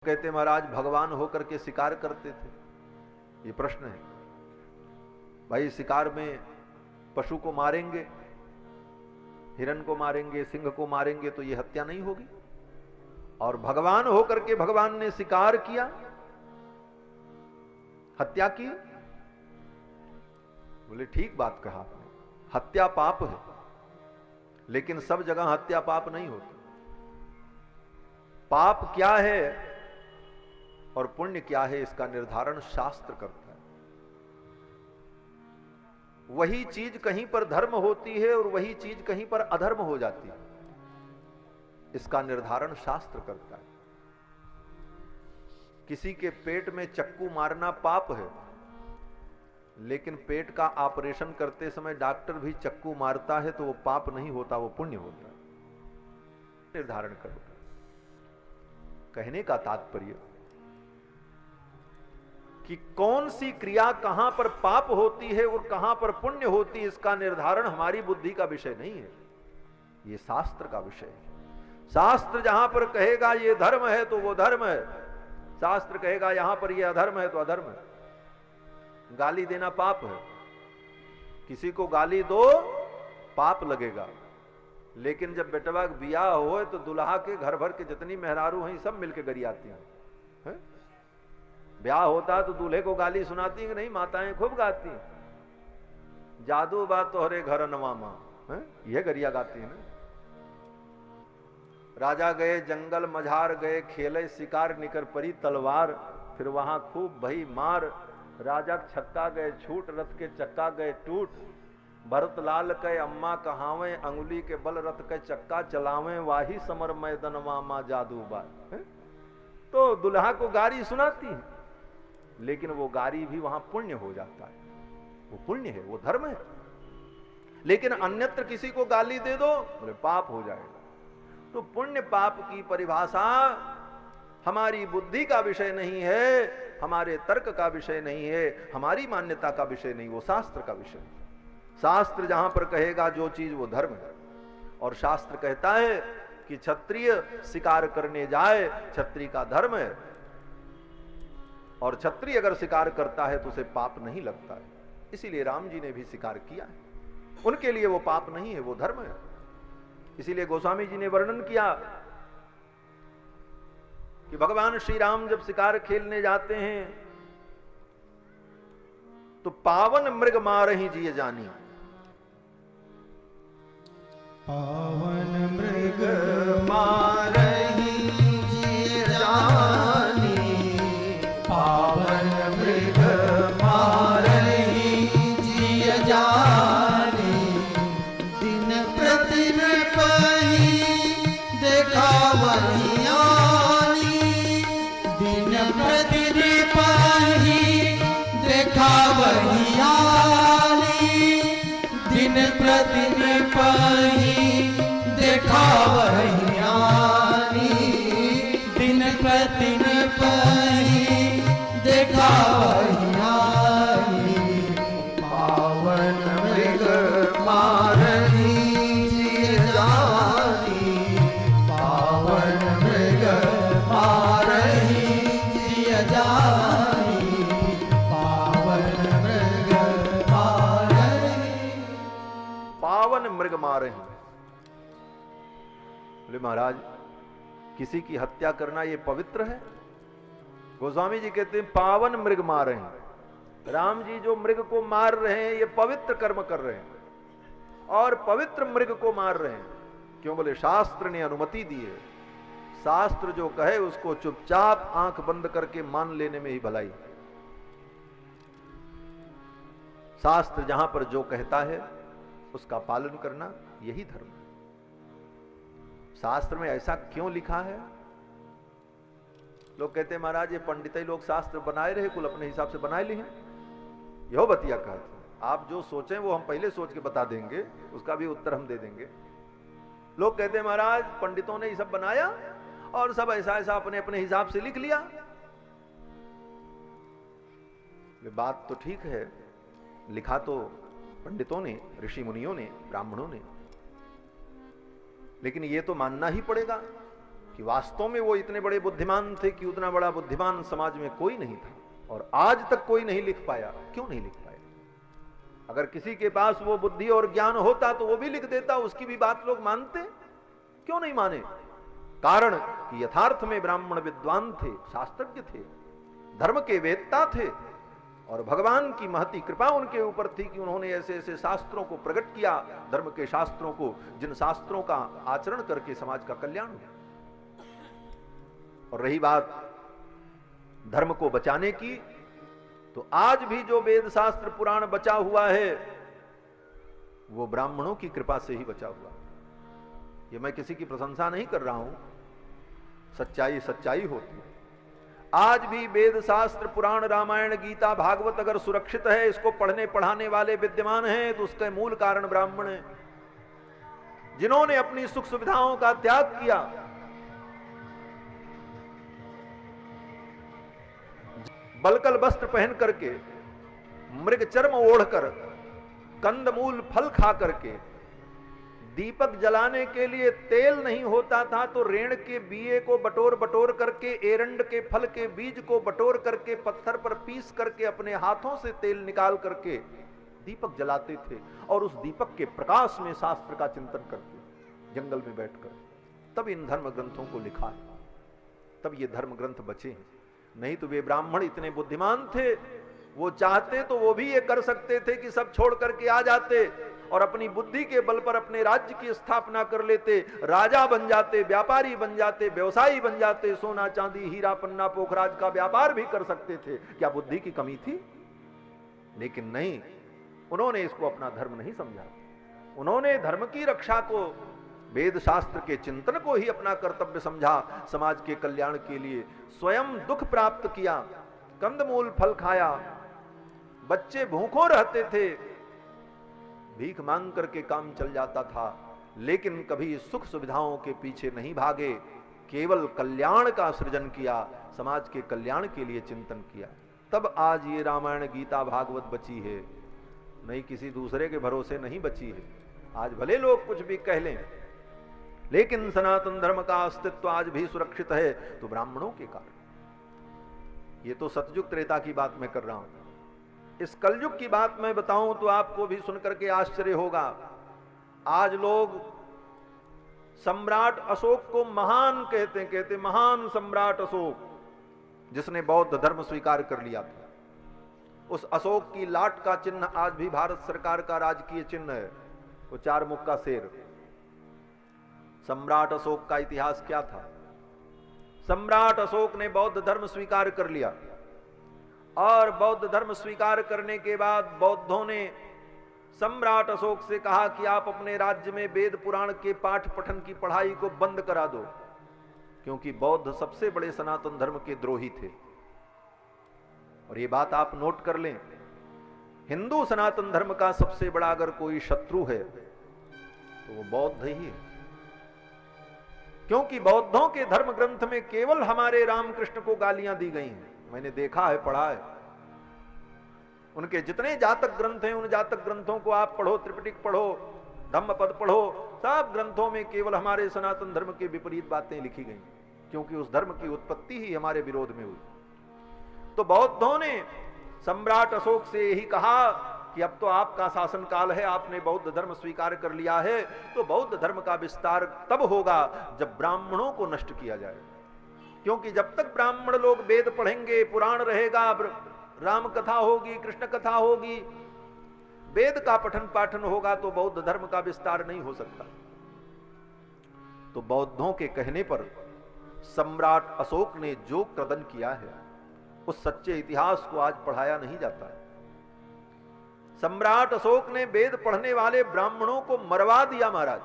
कहते महाराज भगवान होकर के शिकार करते थे। ये प्रश्न है भाई, शिकार में पशु को मारेंगे, हिरण को मारेंगे, सिंह को मारेंगे तो ये हत्या नहीं होगी? और भगवान होकर के भगवान ने शिकार किया, हत्या की। बोले ठीक बात कहा आपने, हत्या पाप है, लेकिन सब जगह हत्या पाप नहीं होती। पाप क्या है और पुण्य क्या है, इसका निर्धारण शास्त्र करता है। वही चीज कहीं पर धर्म होती है और वही चीज कहीं पर अधर्म हो जाती है, इसका निर्धारण शास्त्र करता है। किसी के पेट में चक्कू मारना पाप है, लेकिन पेट का ऑपरेशन करते समय डॉक्टर भी चक्कू मारता है तो वो पाप नहीं होता, वो पुण्य होता है। निर्धारण करो। कहने का तात्पर्य कि कौन सी क्रिया कहां पर पाप होती है और कहां पर पुण्य होती है, इसका निर्धारण हमारी बुद्धि का विषय नहीं है, ये शास्त्र का विषय है। शास्त्र जहां पर कहेगा ये धर्म है तो वो धर्म है, शास्त्र कहेगा यहां पर ये अधर्म है तो अधर्म है। गाली देना पाप है, किसी को गाली दो पाप लगेगा, लेकिन जब बेटवा बियाह हो तो दुल्हा के घर भर के जितनी मेहरारू हैं सब मिलकर गरियाती हैं। ब्याह होता तो दूल्हे को गाली सुनाती कि नहीं, माताएं खूब गाती, जादू बात तोहरे घर नवामा, यह गरिया गाती है ना। राजा गए जंगल मझार गए, खेले शिकार निकर परी तलवार, फिर वहां खूब भई मार। राजा छक्का गए छूट, रथ के चक्का गए टूट। भरत लाल के अम्मा कहावे, अंगुली के बल रथ के चक्का चलावे, वाही समर मैदन मामा जादू बात। तो दुल्हा को गाली सुनाती है, लेकिन वो गाली भी वहां पुण्य हो जाता है, वो पुण्य है, वो धर्म है। लेकिन अन्यत्र किसी को गाली दे दो बोले पाप हो जाएगा। तो पुण्य पाप की परिभाषा हमारी बुद्धि का विषय नहीं है, हमारे तर्क का विषय नहीं है, हमारी मान्यता का विषय नहीं, वो शास्त्र का विषय है। शास्त्र जहां पर कहेगा जो चीज वो धर्म है, और शास्त्र कहता है कि क्षत्रिय शिकार करने जाए, क्षत्रिय का धर्म है, और क्षत्रिय अगर शिकार करता है तो उसे पाप नहीं लगता है। इसीलिए राम जी ने भी शिकार किया है, उनके लिए वो पाप नहीं है, वो धर्म है। इसीलिए गोस्वामी जी ने वर्णन किया कि भगवान श्री राम जब शिकार खेलने जाते हैं तो पावन मृग मारहि जिय जानी, पावन मृग मारहि जिय जानी, पावन मृग मारहि जिय जानी। दिन प्रतिदिन पही देखावहि आनी, दिन प्रतिदिन पही देखावहि आनी, दिन प्रतिदिन पही देखावहि आनी, दिन प्रतिदिन पही देखावहि आनी। पावन मृग मारहि जिय जानी, पावन मृग मारहि जिय जानी, पावन मृग मारहि। पावन मृग मारहि। बोले महाराज किसी की हत्या करना ये पवित्र है? गोस्वामी जी कहते हैं पावन मृग मारहि। राम जी जो मृग को मार रहे हैं ये पवित्र कर्म कर रहे हैं, और पवित्र मृग को मार रहे हैं। क्यों? बोले शास्त्र ने अनुमति दी है। शास्त्र जो कहे उसको चुपचाप आंख बंद करके मान लेने में ही भलाई। शास्त्र जहां पर जो कहता है उसका पालन करना यही धर्म है। शास्त्र में ऐसा क्यों लिखा है? लोग कहते हैं महाराज ये पंडित ही लोग शास्त्र बनाए रहे, कुल अपने हिसाब से बनाए लिए हैं। यहो बतिया कहते हैं, आप जो सोचें वो हम पहले सोच के बता देंगे, उसका भी उत्तर हम दे देंगे। लोग कहते हैं महाराज पंडितों ने ये सब बनाया और सब ऐसा ऐसा अपने अपने हिसाब से लिख लिया। ये बात तो ठीक है, लिखा तो पंडितों ने, ऋषि मुनियों ने, ब्राह्मणों ने, लेकिन ये तो मानना ही पड़ेगा कि वास्तव में वो इतने बड़े बुद्धिमान थे कि उतना बड़ा बुद्धिमान समाज में कोई नहीं था, और आज तक कोई नहीं लिख पाया। क्यों नहीं लिख पाया? अगर किसी के पास वो बुद्धि और ज्ञान होता तो वो भी लिख देता, उसकी भी बात लोग मानते। क्यों नहीं माने? कारण कि यथार्थ में ब्राह्मण विद्वान थे, शास्त्रज्ञ थे, धर्म के वेत्ता थे, और भगवान की महती कृपा उनके ऊपर थी कि उन्होंने ऐसे ऐसे शास्त्रों को प्रकट किया, धर्म के शास्त्रों को, जिन शास्त्रों का आचरण करके समाज का कल्याण हुआ। और रही बात धर्म को बचाने की, तो आज भी जो वेद शास्त्र पुराण बचा हुआ है वो ब्राह्मणों की कृपा से ही बचा हुआ। ये मैं किसी की प्रशंसा नहीं कर रहा हूं, सच्चाई सच्चाई होती है। आज भी वेद शास्त्र पुराण रामायण गीता भागवत अगर सुरक्षित है, इसको पढ़ने पढ़ाने वाले विद्यमान हैं, तो उसका मूल कारण ब्राह्मण है, जिन्होंने अपनी सुख सुविधाओं का त्याग किया, बलकल वस्त्र पहन करके, मृग चर्म ओढ़कर, कंदमूल फल खा करके, दीपक जलाने के लिए तेल नहीं होता था तो रेण के बीए को बटोर बटोर करके, एरंड के फल के बीज को बटोर करके, पत्थर पर पीस करके अपने हाथों से तेल निकाल करके दीपक जलाते थे, और उस दीपक के प्रकाश में शास्त्र का चिंतन करते, जंगल में बैठकर। तब इन धर्म ग्रंथों को लिखा है, तब ये धर्म ग्रंथ बचे हैं। नहीं तो वे ब्राह्मण इतने बुद्धिमान थे, वो चाहते तो वो भी ये कर सकते थे कि सब छोड़ करके आ जाते और अपनी बुद्धि के बल पर अपने राज्य की स्थापना कर लेते, राजा बन जाते, व्यापारी बन जाते, व्यवसायी बन जाते, सोना चांदी हीरा पन्ना पोखराज का व्यापार भी कर सकते थे। क्या बुद्धि की कमी थी? लेकिन नहीं, उन्होंने इसको अपना धर्म नहीं समझा। उन्होंने धर्म की रक्षा को, वेद शास्त्र के चिंतन को ही अपना कर्तव्य समझा। समाज के कल्याण के लिए स्वयं दुख प्राप्त किया, कंदमूल फल खाया, बच्चे भूखों रहते थे, भीख मांग करके काम चल जाता था, लेकिन कभी सुख सुविधाओं के पीछे नहीं भागे, केवल कल्याण का सृजन किया, समाज के कल्याण के लिए चिंतन किया। तब आज ये रामायण गीता भागवत बची है, नहीं किसी दूसरे के भरोसे नहीं बची है। आज भले लोग कुछ भी कह लें, लेकिन सनातन धर्म का अस्तित्व आज भी सुरक्षित है तो ब्राह्मणों के कारण। ये तो सतयुग त्रेता की बात मैं कर रहा हूं। इस कलयुग की बात मैं बताऊं तो आपको भी सुनकर के आश्चर्य होगा। आज लोग सम्राट अशोक को महान कहते महान सम्राट अशोक, जिसने बौद्ध धर्म स्वीकार कर लिया था। उस अशोक की लाट का चिन्ह आज भी भारत सरकार का राजकीय चिन्ह है, वो 4 मुख का शेर। सम्राट अशोक का इतिहास क्या था? सम्राट अशोक ने बौद्ध धर्म स्वीकार कर लिया, और बौद्ध धर्म स्वीकार करने के बाद बौद्धों ने सम्राट अशोक से कहा कि आप अपने राज्य में वेद पुराण के पाठ पठन की पढ़ाई को बंद करा दो, क्योंकि बौद्ध सबसे बड़े सनातन धर्म के द्रोही थे। और ये बात आप नोट कर लें, हिंदू सनातन धर्म का सबसे बड़ा अगर कोई शत्रु है तो वो बौद्ध ही है, क्योंकि बौद्धों के धर्म ग्रंथ में केवल हमारे रामकृष्ण को गालियां दी गई हैं। मैंने देखा है, पढ़ा है। उनके जितने जातक ग्रंथ हैं, उन जातक ग्रंथों को आप पढ़ो, त्रिपिटक पढ़ो, धम्मपद पढ़ो, सब ग्रंथों में केवल हमारे सनातन धर्म के विपरीत बातें लिखी गई, क्योंकि उस धर्म की उत्पत्ति ही हमारे विरोध में हुई। तो बौद्धों ने सम्राट अशोक से यही कहा कि अब तो आपका शासन काल है, आपने बौद्ध धर्म स्वीकार कर लिया है, तो बौद्ध धर्म का विस्तार तब होगा जब ब्राह्मणों को नष्ट किया जाए। क्योंकि जब तक ब्राह्मण लोग वेद पढ़ेंगे, पुराण रहेगा, राम कथा होगी, कृष्ण कथा होगी, वेद का पठन पाठन होगा, तो बौद्ध धर्म का विस्तार नहीं हो सकता। तो बौद्धों के कहने पर सम्राट अशोक ने जो कदम किया है, उस सच्चे इतिहास को आज पढ़ाया नहीं जाता। सम्राट अशोक ने वेद पढ़ने वाले ब्राह्मणों को मरवा दिया महाराज।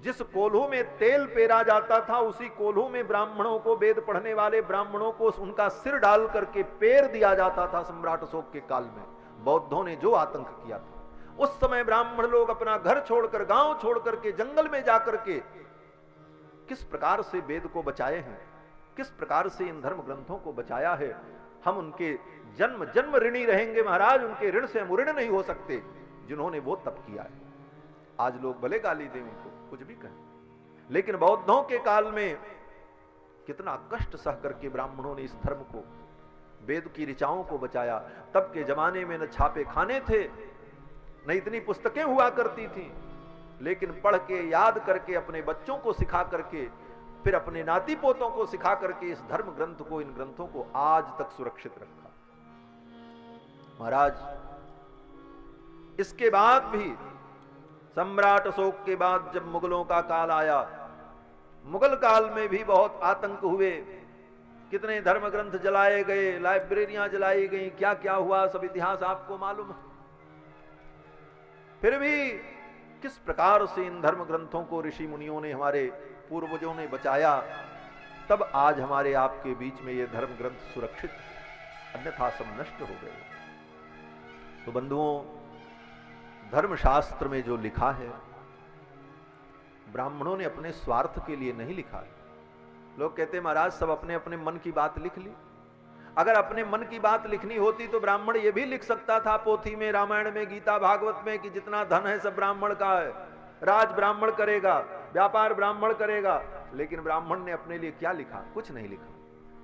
जिस कोल्हू में तेल पेरा जाता था, उसी कोल्हू में ब्राह्मणों को, वेद पढ़ने वाले ब्राह्मणों को उनका सिर डाल करके पेर दिया जाता था। सम्राट अशोक के काल में बौद्धों ने जो आतंक किया था, उस समय ब्राह्मण लोग अपना घर छोड़कर, गांव छोड़कर के, जंगल में जाकर के किस प्रकार से वेद को बचाए हैं, किस प्रकार से इन धर्म ग्रंथों को बचाया है। हम उनके जन्म जन्म ऋणी रहेंगे महाराज, उनके ऋण से हम ऋण नहीं हो सकते जिन्होंने वो तप किया है। आज लोग भले गाली दें उनको, कुछ भी कहें, लेकिन बौद्धों के काल में कितना कष्ट सह करके ब्राह्मणों ने इस धर्म को, वेद की ऋचाओं को बचाया। तब के जमाने में न छापे खाने थे, न इतनी पुस्तकें हुआ करती थी, लेकिन पढ़ के याद करके अपने बच्चों को सिखा करके, फिर अपने नाती पोतों को सिखा करके इस धर्म ग्रंथ को, इन ग्रंथों को आज तक सुरक्षित रखा। महाराज, इसके बाद भी सम्राट अशोक के बाद जब मुगलों का काल आया, मुगल काल में भी बहुत आतंक हुए, कितने धर्म ग्रंथ जलाए गए, लाइब्रेरियां जलाई गई, क्या क्या हुआ सब इतिहास आपको मालूम है। फिर भी किस प्रकार से इन धर्म ग्रंथों को ऋषि मुनियों ने, हमारे पूर्वजों ने बचाया, तब आज हमारे आपके बीच में ये धर्म ग्रंथ सुरक्षित, अन्यथा सब नष्ट हो गए। तो बंधुओं, धर्मशास्त्र में जो लिखा है, ब्राह्मणों ने अपने स्वार्थ के लिए नहीं लिखा है। लोग कहते हैं महाराज सब अपने अपने मन की बात लिख ली। अगर अपने मन की बात लिखनी होती तो ब्राह्मण ये भी लिख सकता था पोथी में, रामायण में, गीता भागवत में, कि जितना धन है सब ब्राह्मण का है, राज ब्राह्मण करेगा, व्यापार ब्राह्मण करेगा। लेकिन ब्राह्मण ने अपने लिए क्या लिखा? कुछ नहीं लिखा।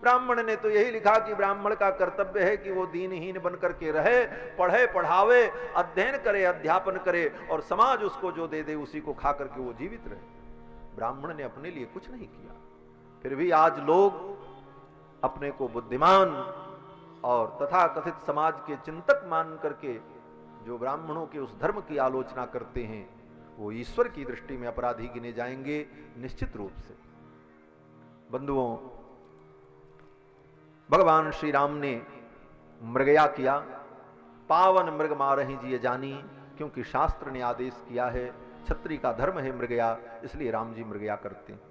ब्राह्मण ने तो यही लिखा कि ब्राह्मण का कर्तव्य है कि वो दीनहीन बनकर के रहे, पढ़े पढ़ावे, अध्ययन करे, अध्यापन करे, और समाज उसको जो दे दे उसी को खा करके वो जीवित रहे। ब्राह्मण ने अपने लिए कुछ नहीं किया। फिर भी आज लोग अपने को बुद्धिमान और तथा कथित समाज के चिंतक मान करके जो ब्राह्मणों के उस धर्म की आलोचना करते हैं, वो ईश्वर की दृष्टि में अपराधी गिने जाएंगे निश्चित रूप से। बंधुओं, भगवान श्री राम ने मृगया किया, पावन मृग मारहि जिय जानी, क्योंकि शास्त्र ने आदेश किया है, क्षत्रिय का धर्म है मृगया, इसलिए राम जी मृगया करते हैं।